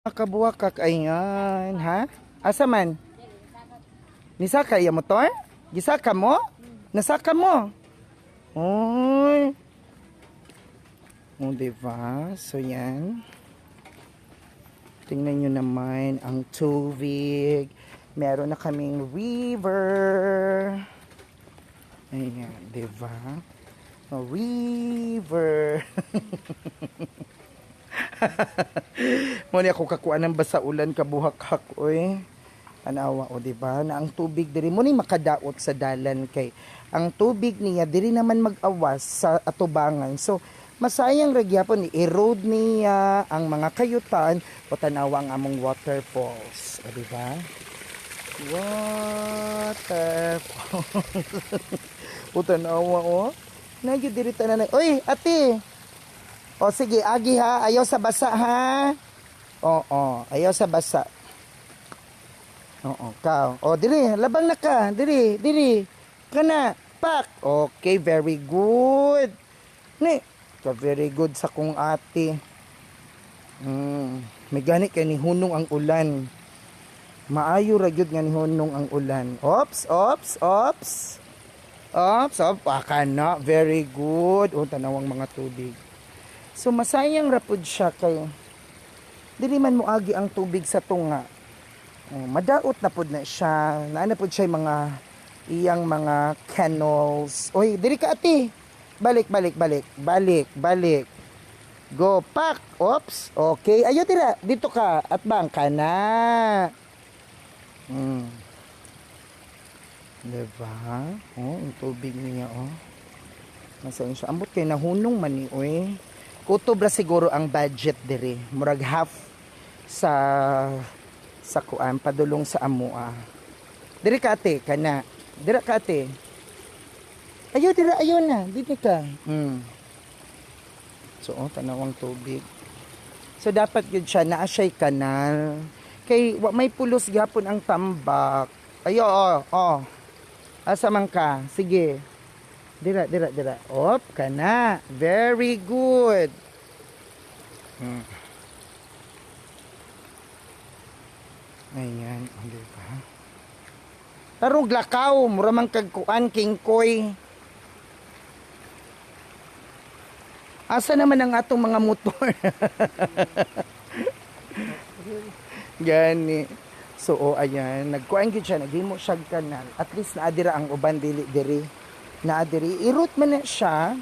Kabuwakak, ayan, ha? Asa man? Nisaka iya motor? Gisaka mo? Nasaka mo? Oy. O, diba? So, yan. Tingnan nyo naman ang tubig. Meron na kaming river. Ayan, diba? A river. Muna ako kakuha ng basaulan kabuhak-hak, oy. Anawa, o diba? Na ang tubig diri mo ni makadaot sa dalan kay ang tubig niya diri naman mag-awas sa atubangan. So, masayang ragyapon i-erode niya ang mga kayutan o tanawa ang among waterfalls. O diba? Waterfalls. O tanawa, o. Nagyo diri tanan. Oy, ate! O sige, agi ha. Ayaw sa basa ha. Oo, ayaw sa basa. Oo, ka. O, diri, labang na ka. Diri. Kana, pak. Okay, very good. Ni, ka very good sa kong ate. May gani kay ni hunong ang ulan. Maayo ra gyud nga ni hunong ang ulan. Ops. Ka na. Very good. O, tanawang mga tubig. So masayang rapod siya kay dili man moagi ang tubig sa tunga. Madaot na pod na siya. Naana pod siya mga iyang mga canals. Oy, diri ka ate. Balik. Go pak. Oops. Okay. Ayo tira. Dito ka. At bang ka na. Diba? Oh, ang tubig niya, oh. Masayang siya. Ambot kay nahunong man ni, oy. Kutobra siguro ang budget diri. Murag half sa kuan padulong sa amua. Diri ka ate, kana. Dira ka ate. Ayo na. Dito ka. So, tanawang tubig. So, dapat yun siya naa siya'y kanal. Kay may pulos gyapon ang tambak. Ayo, asa man ka? Sige. Dira. Op, kana. Very good. Ayan, diba? Tarong lakaw, mura man kagkuan, kingkoy. Asa naman ang atong mga motor? Gani. So, ayan. Nagkuan gid siya, naghimo siya kanal. At least naadira ang uban diri. Naadiri. I-route man na siya.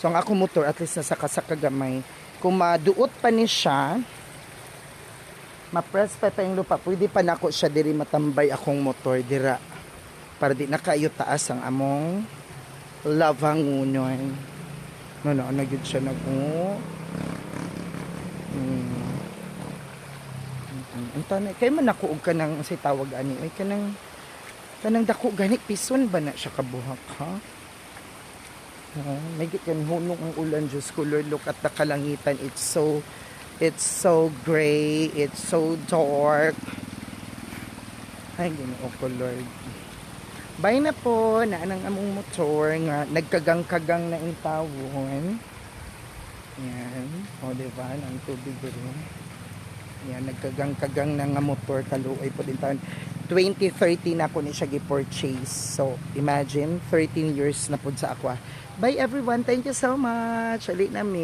So, ang akong motor, at least nasa kagamay. Kung maduot pa ni siya, ma-press pa yung lupa, pwede pa na ako siya diri matambay akong motor dira. Para di nakayo taas ang among lavangunon. No, yun siya kay man ako og kanang say tawag ani ay kanang dako gani pison ba na siya kabuhak ha? May kan hunong ang ulan, Diyos ko Lord, look at the kalangitan, it's so gray, it's so dark. Ay Ginoo ko Lord. Bye na po na anang among motor nga nagkagang-kagang na intawon. Yan, o diba ang tubig dito. Yan, nagkagang-kagang na nga motor, kaluoy po din taon. 2013 na po ni siya gi-purchase. So, imagine, 13 years na po sa aqua. Bye everyone, thank you so much. Alit na mi.